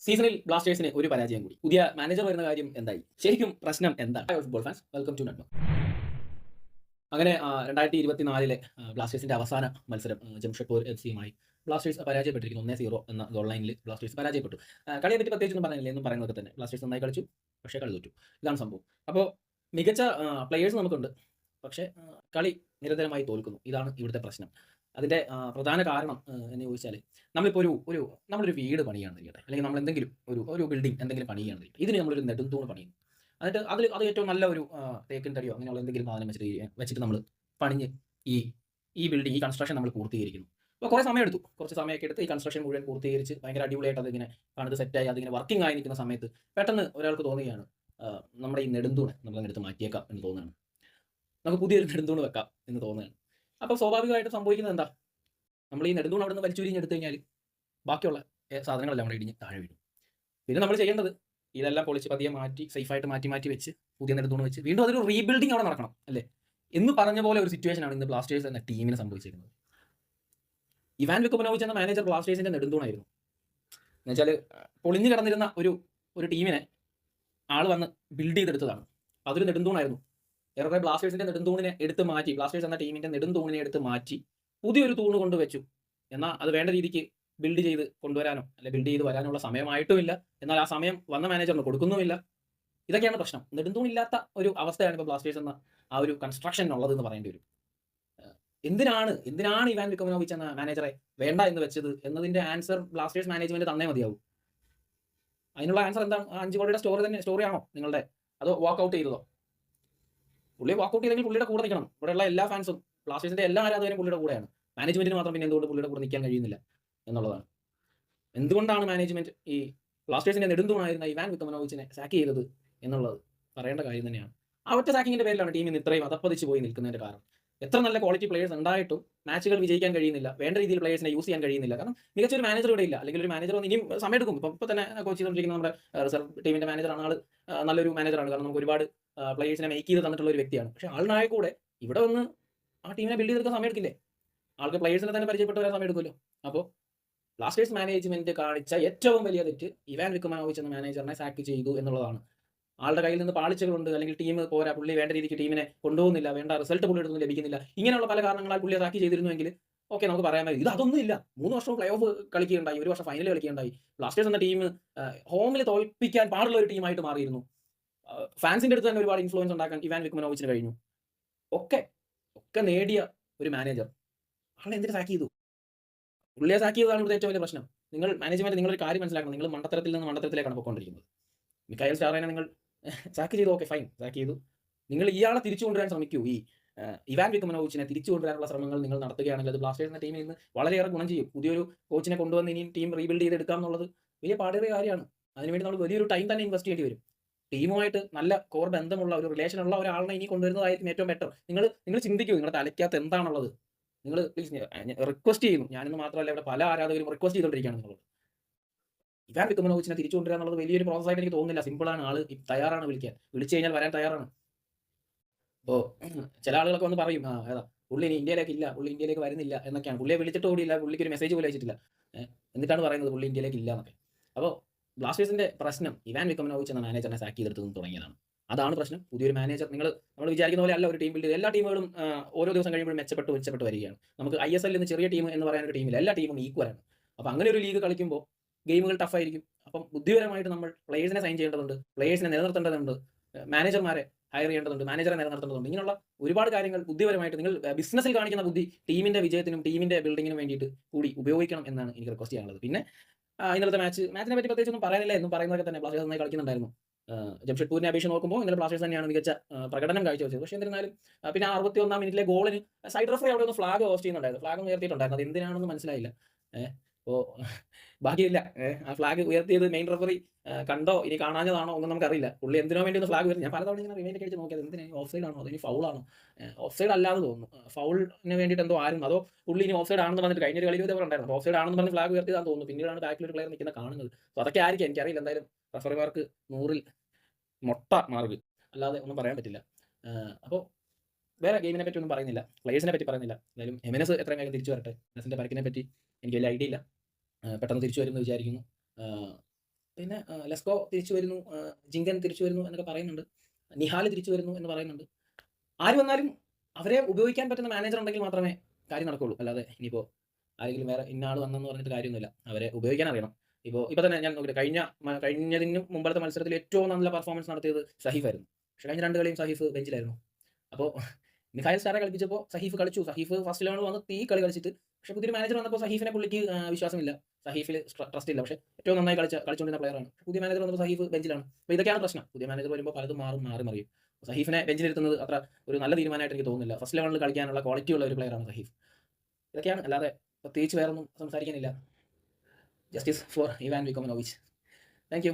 സീസണിൽ ബ്ലാസ്റ്റേഴ്സിന് ഒരു പരാജയം കൂടി. പുതിയ മാനേജർ വരുന്ന കാര്യം എന്തായി? ശരിക്കും പ്രശ്നം എന്താണ്? Football fans, welcome to network. അങ്ങനെ 2024 ബ്ലാസ്റ്റേഴ്സിന്റെ അവസാന മത്സരം ജംഷഡ്പൂർ എഫ്സിയുമായി ബ്ലാസ്റ്റേഴ്സ് പരാജയപ്പെട്ടിരിക്കുന്നു. 1-0 എന്ന ഗോൾ ലൈനിൽ ബ്ലാസ്റ്റേഴ്സ് പരാജയപ്പെട്ടു. കളിയെ പറ്റി പ്രത്യേകിച്ചൊന്നും പറയാനില്ല. എന്നും പറയുന്നതൊക്കെ തന്നെ. ബ്ലാസ്റ്റേഴ്സ് നന്നായി കളിച്ചു, പക്ഷേ കളി തോറ്റു. ഇതാണ് സംഭവം. അപ്പോൾ മികച്ച പ്ലെയേഴ്സ് നമുക്കുണ്ട്, പക്ഷേ കളി നിരന്തരമായി തോൽക്കുന്നു. ഇതാണ് ഇവിടുത്തെ പ്രശ്നം. അതിൻ്റെ പ്രധാന കാരണം എന്ന് ചോദിച്ചാൽ, നമ്മളിപ്പോൾ നമ്മളൊരു വീട് പണിയുകയാണെന്ന് ഇരിക്കട്ടെ, അല്ലെങ്കിൽ നമ്മൾ എന്തെങ്കിലും ഒരു ബിൽഡിംഗ് എന്തെങ്കിലും പണിയുകയാണെന്ന് ഇരിക്കട്ടെ. ഇതിന് നമ്മളൊരു നെടുംതൂണ് പണിയുന്നു. എന്നിട്ട് അത് ഏറ്റവും നല്ല ഒരു തേക്കിൻ തടിയോ അങ്ങനെയുള്ള എന്തെങ്കിലും സാധനം വെച്ചിട്ട് നമ്മൾ പണിഞ്ഞ് ഈ ഈ ബിൽഡിംഗ്, ഈ കൺസ്ട്രക്ഷൻ നമ്മൾ പൂർത്തീകരിക്കുന്നു. അപ്പോൾ കുറേ സമയം എടുത്തു. കുറച്ച് സമയമൊക്കെ എടുത്ത് ഈ കൺസ്ട്രക്ഷൻ മുഴുവൻ പൂർത്തീകരിച്ച് ഭയങ്കര അടിപൊളിയായിട്ട് അതിങ്ങനെ പണിത് സെറ്റായി അതിങ്ങനെ വർക്കിംഗ് ആയി നിൽക്കുന്ന സമയത്ത് പെട്ടെന്ന് ഒരാൾക്ക് തോന്നുകയാണ്, നമ്മുടെ ഈ നെടുന്തൂണ് നമ്മളങ്ങെടുത്ത് മാറ്റിയേക്കാം എന്ന് തോന്നുകയാണ്. നമുക്ക് പുതിയൊരു നെടുന്തൂണ് വെക്കാം എന്ന് തോന്നുകയാണ്. അപ്പോൾ സ്വാഭാവികമായിട്ട് സംഭവിക്കുന്നത് എന്താ? നമ്മൾ ഈ നെടുന്തൂൺ അവിടെ നിന്ന് വലിച്ചുരിഞ്ഞെടുത്തു കഴിഞ്ഞാൽ ബാക്കിയുള്ള സാധനങ്ങളെല്ലാം അവിടെ ഇടിഞ്ഞ് താഴെ വീഴും. പിന്നെ നമ്മൾ ചെയ്യേണ്ടത് ഇതെല്ലാം പൊളിച്ച് പതിയെ മാറ്റി സേഫായിട്ട് മാറ്റി വെച്ച് പുതിയ നെടുന്തൂണ് വെച്ച് വീണ്ടും അതൊരു റീബിൽഡിംഗ് അവിടെ നടക്കണം, അല്ലേ? എന്ന് പറഞ്ഞ പോലെ ഒരു സിറ്റുവേഷനാണ് ഇന്ന് ബ്ലാസ്റ്റേഴ്സ് എന്ന ടീമിന് സംഭവിച്ചിരിക്കുന്നത്. ഇവാൻ വിക്കുമനോവിച്ച് എന്ന മാനേജർ ബ്ലാസ്റ്റേഴ്സിന്റെ നെടുന്തൂണായിരുന്നു. എന്നുവെച്ചാൽ പൊളിഞ്ഞു കിടന്നിരുന്ന ഒരു ടീമിനെ ആൾ വന്ന് ബിൽഡ് ചെയ്തെടുത്തതാണ്. അതൊരു നെടുന്തൂണായിരുന്നു. ഏറെ ബ്ലാസ്റ്റേഴ്സിന്റെ നെടുന്തൂണിനെ എടുത്ത് മാറ്റി, ബ്ലാസ്റ്റേഴ്സ് എന്ന ടീമിന്റെ നെടുന്തൂണിനെ എടുത്ത് മാറ്റി പുതിയൊരു തൂണ് കൊണ്ടുവച്ചു. എന്നാൽ അത് വേണ്ട രീതിക്ക് ബിൽഡ് ചെയ്ത് കൊണ്ടുവരാനോ അല്ലെ ബിൽഡ് ചെയ്ത് വരാനുള്ള സമയമായിട്ടുമില്ല. എന്നാൽ ആ സമയം വന്ന മാനേജറിന് കൊടുക്കുന്നുമില്ല. ഇതൊക്കെയാണ് പ്രശ്നം. നെടുന്തൂണില്ലാത്ത ഒരു അവസ്ഥയാണ് ഇപ്പോൾ ബ്ലാസ്റ്റേഴ്സ് എന്ന ആ ഒരു കൺസ്ട്രക്ഷൻ ഉള്ളതെന്ന് പറയേണ്ടി വരും. എന്തിനാണ് ഇവാൻ വിക്കുമനോവിച്ച് എന്ന മാനേജറെ വേണ്ട എന്ന് വെച്ചത് എന്നതിന്റെ ആൻസർ ബ്ലാസ്റ്റേഴ്സ് മാനേജ്മെന്റ് തന്നേ മതിയാവും. അതിനുള്ള ആൻസർ എന്താണ്? 5 കോടിയുടെ സ്റ്റോറിയാണോ നിങ്ങളുടെ? അതോ വാക്കൗട്ട് ചെയ്തതോ? പുള്ളി വാക്കൗട്ട് ചെയ്തെങ്കിൽ പുള്ളിയുടെ കൂടെ നിൽക്കണം. ഇവിടെയുള്ള എല്ലാ ഫാൻസും, ബ്ലാസ്റ്റേഴ്സിന്റെ എല്ലാ ആരാധകരും പുള്ളിയുടെ കൂടെയാണ്. മാനേജ്മെന്റിന് മാത്രം പിന്നെ എന്തുകൊണ്ട് പുള്ളിയുടെ കൂടെ നിൽക്കാൻ കഴിയുന്നില്ല എന്നുള്ളതാണ്. എന്തുകൊണ്ടാണ് മാനേജ്മെന്റ് ഈ ബ്ലാസ്റ്റേഴ്സിന്റെ നെടുന്തൂണായിരുന്ന ഇവാൻ വിക്കുമനോവിച്ചിനെ സാക്ക് ചെയ്തത് എന്നുള്ളത് പറയേണ്ട കാര്യം തന്നെയാണ്. ആ ഒറ്റ സാക്കിങ്ങിന്റെ പേരിലാണ് ടീമിന് ഇത്രയും അതപ്പതിച്ച് പോയി നിൽക്കുന്നതിന്റെ കാരണം. എത്ര നല്ല ക്വാളിറ്റി പ്ലേയേഴ്സ് ഉണ്ടായിട്ടും മാച്ചുകൾ വിജയിക്കാൻ കഴിയുന്നില്ല, വേണ്ട രീതിയിൽ പ്ലേയേഴ്സിനെ യൂസ് ചെയ്യാൻ കഴിയുന്നില്ല. കാരണം മികച്ചൊരു മാനേജർ ഇവിടെ ഇല്ല. അല്ലെങ്കിൽ ഒരു മാനേജർ ഇനിയും സമയമെടുക്കും. ഇപ്പോൾ തന്നെ കോച്ച് ചെയ്തുകൊണ്ടിരിക്കുന്ന നമ്മുടെ റിസർവ് ടീമിന്റെ മാനേജറാണ്. ആൾ നല്ലൊരു മാനേജറാണ്. കാരണം നമുക്ക് ഒരുപാട് പ്ലേയേഴ്സിനെ മേക്ക് ചെയ്ത് തന്നിട്ടുള്ള ഒരു വ്യക്തിയാണ്. പക്ഷേ ആളിനായ കൂടെ ഇവിടെ വന്ന് ആ ടീമിനെ ബിൽഡ് ചെയ്തെടുക്കാൻ സമയം എടുക്കില്ലേ? ആൾക്ക് പ്ലേയേഴ്സിനെ തന്നെ പരിചയപ്പെട്ട് വരാൻ സമയം എടുക്കുമല്ലോ. അപ്പോൾ ബ്ലാസ്റ്റേഴ്സ് മാനേജ്മെന്റ് കാണിച്ച ഏറ്റവും വലിയ തെറ്റ് ഇവാൻ വിക്കുമനോവിച്ച് എന്ന മാനേജറിനെ സാക്ക് ചെയ്തു എന്നുള്ളതാണ്. ആളുടെ കയ്യിൽ നിന്ന് പാളിച്ചകളുണ്ട്, അല്ലെങ്കിൽ ടീം പോരാ, പുള്ളി വേണ്ട രീതിക്ക് ടീമിനെ കൊണ്ടുപോകുന്നില്ല, വേണ്ട റിസൾട്ട് പുള്ളിയുടെ ഒന്നും ലഭിക്കുന്നില്ല, ഇങ്ങനെയുള്ള പല കാരണങ്ങളാൽ പുള്ളിയെ സാക്കി ചെയ്തിരുന്നുവെങ്കിൽ ഓക്കെ, നമുക്ക് പറയാൻ പറ്റും. ഇത് അതൊന്നും ഇല്ല. 3 വർഷവും പ്ലേ ഓഫ് കളിക്കുകയുണ്ടായി, 1 വർഷം ഫൈനൽ കളിക്കുകയുണ്ടായി. ബ്ലാസ്റ്റേഴ്സ് എന്ന ടീം ഹോമിൽ തോൽപ്പിക്കാൻ പാടുള്ള ഒരു ടീമായിട്ട് മാറിയിരുന്നു. ഫാൻസിന്റെ അടുത്ത് തന്നെ ഒരുപാട് ഇൻഫ്ലുവൻസ് ഉണ്ടാക്കാൻ ഇവാൻ വിക്കുമനോവിച്ചിന് കഴിഞ്ഞു. ഒക്കെ നേടിയ ഒരു മാനേജർ ആളെ എന്തിനു സാക്ക് ചെയ്തു? പുള്ളിയെ സാക്ക് ചെയ്തതാണ് ഇവിടുത്തെ ഏറ്റവും വലിയ പ്രശ്നം. മാനേജ്മെന്റ് നിങ്ങളൊരു കാര്യം മനസ്സിലാക്കണം. നിങ്ങൾ മണ്ടത്തരത്തിൽ നിന്ന് മണ്ടത്തരത്തിലേക്കാണ് പോയിക്കൊണ്ടിരിക്കുന്നത്. മിക്കായൽ സ്റ്റാറിനെ നിങ്ങൾ സാക്ക് ചെയ്തു, ഓക്കെ ഫൈൻ, സാക്ക് ചെയ്തു. നിങ്ങൾ ഇയാളെ തിരിച്ചു കൊണ്ടുവരാൻ ശ്രമിക്കൂ. ഈ ഇവാൻ വിക്കുമനോവിച്ചിനെ തിരിച്ചു കൊണ്ടുവരാനുള്ള ശ്രമങ്ങൾ നിങ്ങൾ നടത്തുകയാണെങ്കിൽ അത് ബ്ലാസ്റ്റേഴ്സ് എന്ന ടീമിൽ നിന്ന് വളരെയേറെ ഗുണം ചെയ്യും. പുതിയൊരു കോച്ചിനെ കൊണ്ടുവന്ന് ഇനിയും ടീം റീബിൽഡ് ചെയ്തെടുക്കാം എന്നുള്ളത് വലിയ പാടേറിയ കാര്യമാണ്. അതിനുവേണ്ടി നമ്മൾ വലിയൊരു ടൈം തന്നെ ഇൻവെസ്റ്റ് ചെയ്യേണ്ടി വരും. ടീമുമായിട്ട് നല്ല കോർ ബന്ധമുള്ള ഒരു റിലേഷനുള്ള ഒരാളിനെ ഇനി കൊണ്ടുവരുന്നതായിരിക്കും ഏറ്റവും ബെറ്റർ. നിങ്ങൾ ചിന്തിക്കൂ, നിങ്ങളുടെ തലയ്ക്കകത്ത് എന്താണുള്ളത്. നിങ്ങൾ പ്ലീസ് റിക്വസ്റ്റ് ചെയ്യുന്നു. ഞാനിന്ന് മാത്രമല്ല, ഇവിടെ പല ആരാധകരും റിക്വസ്റ്റ് ചെയ്തുകൊണ്ടിരിക്കുകയാണ് നിങ്ങളോട്. ഇവാൻ വിക്കുമനോവിച്ചിനെ തിരിച്ചു കൊണ്ടുവരിക എന്നുള്ളത് വലിയൊരു പ്രോസസ് ആയിട്ട് എനിക്ക് തോന്നുന്നില്ല. സിമ്പിളാണ്. ആള് തയ്യാറാണ് വിളിച്ചു കഴിഞ്ഞാൽ വരാൻ തയ്യാറാണ്. അപ്പോൾ ചില ആളുകളൊക്കെ വന്ന് പറയും, ഏതാ പുള്ളി ഇനി ഇന്ത്യയിലേക്ക് ഇല്ല, പുള്ളി ഇന്ത്യയിലേക്ക് വരുന്നില്ല എന്നൊക്കെയാണ്. പുള്ളിയെ വിളിച്ചിട്ട് കൂടിയില്ല, പുള്ളിക്ക് ഒരു മെസ്സേജ് പോലും അയച്ചിട്ടില്ല. എന്നിട്ടാണ് പറയുന്നത് പുള്ളി ഇന്ത്യയിലേക്ക് ഇല്ല എന്നൊക്കെ. അപ്പോൾ ബ്ലാസ്റ്റേഴ്സിന്റെ പ്രശ്നം ഇവാൻ വിക്കുമനോവിച്ച് എന്ന മാനേജറിനെ സാക്ക് ചെയ്തെടുത്ത് തുടങ്ങിയതാണ്. അതാണ് പ്രശ്നം. പുതിയൊരു മാനേജർ നമ്മൾ വിചാരിക്കുന്ന പോലെ അല്ല ഒരു ടീം ബിൽഡ്. എല്ലാ ടീമുകളും ഓരോ ദിവസം കഴിയുമ്പോഴും മെച്ചപ്പെട്ട് വരികയാണ്. നമുക്ക് ISL എന്ന് ചെറിയ ടീം എന്ന് പറയാൻ ഒരു ടീമില്ല. എല്ലാ ടീമും ഈക്വലാണ്. അപ്പോൾ അങ്ങനെ ഒരു ലീഗ് കളിക്കുമ്പോൾ ഗെയിമുകൾ ടഫായിരിക്കും. അപ്പം ബുദ്ധിപരമായിട്ട് നമ്മൾ പ്ലേയേഴ്സിനെ സൈൻ ചെയ്യേണ്ടതുണ്ട്, പ്ലേയേഴ്സിനെ നിലനിർത്തേണ്ടതുണ്ട്, മാനേജർമാരെ ഹയർ ചെയ്യേണ്ടതുണ്ട്, മാനേജറെ നിലനിർത്തേണ്ടതുണ്ട്. ഇങ്ങനെയുള്ള ഒരുപാട് കാര്യങ്ങൾ ബുദ്ധിപരമായിട്ട് നിങ്ങൾ ബിസിനസ്സിൽ കാണിക്കുന്ന ബുദ്ധി ടീമിന്റെ വിജയത്തിനും ടീമിന്റെ ബിൽഡിങ്ങിനും വേണ്ടിയിട്ട് കൂടി ഉപയോഗിക്കണം എന്നാണ് എനിക്ക് റിക്വസ്റ്റ് ചെയ്യാനുള്ളത്. പിന്നെ ഇന്നലത്തെ മാച്ചിനെ പറ്റി പ്രത്യേകിച്ചൊന്നും പറയാനില്ല. എന്നും പറയുന്നതൊക്കെ തന്നെ ബ്ലാസ്റ്റേഴ്സ് നന്നായി കളിക്കുന്നുണ്ടായിരുന്നു. ജംഷഡ്പൂരിനെ അപേക്ഷിച്ച് നോക്കുമ്പോൾ ഇന്നലെ ബ്ലാസ്റ്റേഴ്സ് തന്നെയാണ് മികച്ച പ്രകടനം കാഴ്ചവെച്ചത്. പക്ഷേ എന്നിരുന്നാലും പിന്നെ 61-ാം മിനിറ്റിലെ ഗോളിന് സൈഡ് റഫറി അവിടെ ഒന്ന് ഫ്ലാഗ് ഹോസ്റ്റ് ചെയ്യുന്നുണ്ടായിരുന്നു. ഫ്ലാഗ് ഉയർത്തിയിട്ടുണ്ടായിരുന്നു. അത് എന്തിനാണെന്ന് മനസ്സിലായില്ല. അപ്പോൾ ഭാഗ്യമില്ല, ആ ഫ്ലാഗ് ഉയർത്തിയത് മെയിൻ റഫറി കണ്ടോ ഇനി കാണാഞ്ഞതാണോ ഒന്നും നമുക്കറിയില്ല. പുള്ളി എന്തിനോ വേണ്ടി ഒന്ന് ഫ്ലാഗ് ഉയർത്തി. ഞാൻ പലതവണ ഇങ്ങനെ റിമൈൻഡ് അടിച്ച് നോക്കിയത് എന്തിനാ, ഓഫ് സൈഡ് ആണോ, അതിന് ഫൗളാണോ? ഓഫ് സൈഡ് അല്ലാതെ തോന്നുന്നു. ഫൗളിന് വേണ്ടിയിട്ട് എന്തോ ആയിരുന്നു. അതോ പുള്ളി ഇനി ഓഫ് സൈഡ് ആണെന്ന് പറഞ്ഞിട്ട് കഴിഞ്ഞൊരു കളിയിൽ ഇതേപോലെ ഉണ്ടായിരുന്നു. ഓഫ് സൈഡ് ആണെന്ന് പറഞ്ഞ് ഫ്ലാഗ് ഉയർത്തിയതാണെന്ന് തോന്നുന്നു. പിന്നീടാണ് ബാക്കിൽ ഒരു പ്ലെയർ നിൽക്കുന്ന കാണുന്നത്. അപ്പോൾ അതൊക്കെ ആയിരിക്കും, എനിക്കറിയില്ല. എന്തായാലും റഫറിമാർക്ക് 100-ൽ മൊട്ട മാർക്ക്, അല്ലാതെ ഒന്നും പറയാൻ പറ്റില്ല. അപ്പോൾ വേറെ ഗെയിമിനെ പറ്റി ഒന്നും പറയുന്നില്ല, പ്ലേയേഴ്സിനെ പറ്റി പറയുന്നില്ല. എന്തായാലും എമിനസ് എത്രയും വേഗം തിരിച്ചു വരട്ടെ. എമിനസിന്റെ പരിക്കിനെ പറ്റി എനിക്ക് വലിയ ഐഡിയ ഇല്ല. പെട്ടെന്ന് തിരിച്ചു വരുമെന്ന് വിചാരിക്കുന്നു. പിന്നെ ലെസ്കോ തിരിച്ചു വരുന്നു, ജിങ്കൻ തിരിച്ചു വരുന്നു എന്നൊക്കെ പറയുന്നുണ്ട്. നിഹാൽ തിരിച്ചു വരുന്നു എന്ന് പറയുന്നുണ്ട്. ആര് വന്നാലും അവരെ ഉപയോഗിക്കാൻ പറ്റുന്ന മാനേജർ ഉണ്ടെങ്കിൽ മാത്രമേ കാര്യം നടക്കുള്ളൂ. അല്ലാതെ ഇനിയിപ്പോൾ ആരെങ്കിലും വേറെ ഇന്ന ആൾ വന്നെന്ന് പറഞ്ഞിട്ട് കാര്യമൊന്നുമില്ല. അവരെ ഉപയോഗിക്കാൻ അറിയണം. ഇപ്പോൾ തന്നെ ഞാൻ നോക്കട്ടെ, കഴിഞ്ഞതിനും മുമ്പത്തെ മത്സരത്തിൽ ഏറ്റവും നല്ല പെർഫോമൻസ് നടത്തിയത് സഹീഫായിരുന്നു. പക്ഷേ കഴിഞ്ഞ 2 കളിയും സഹീഫ് ബെഞ്ചിലായിരുന്നു. അപ്പോൾ മിഖായൽ സ്റ്റാറെ കളിപ്പിച്ചപ്പോൾ സഹീഫ് കളിച്ചു. സഹീഫ് ഫസ്റ്റ് 11 വന്ന് കളി കളിച്ചിട്ട്, പക്ഷേ പുതിയൊരു മാനേജർ വന്നപ്പോൾ സഹീഫിനെ പുള്ളിക്ക് വിശ്വാസമില്ല. സഹീഫിൽ ട്രസ്റ്റ് ഇല്ല. പക്ഷേ ഏറ്റവും നന്നായി കളിച്ചുകൊണ്ടിരുന്ന പ്ലെയറാണ്. പുതിയ മാനേജർ വന്നപ്പോൾ സഹീഫ് ബെഞ്ചിലാണ്. അപ്പോൾ ഇതൊക്കെയാണ് പ്രശ്നം. പുതിയ മാനേജർ വരുമ്പോൾ പലതും മാറി മറിയും. സഹീഫിനെ ബെഞ്ചിലിരുത്തുന്നത് അത്ര ഒരു നല്ല തീരുമാനമായിട്ട് എനിക്ക് തോന്നുന്നില്ല. ഫസ്റ്റ് 11 കളിക്കാനുള്ള ക്വാളിറ്റി ഉള്ള ഒരു പ്ലെയറാണ് സഹീഫ്. ഇതൊക്കെയാണ്, അല്ലാതെ പ്രത്യേകിച്ച് വേറൊന്നും സംസാരിക്കാനില്ല. Justice for Ivan Vukomanovic. Thank U.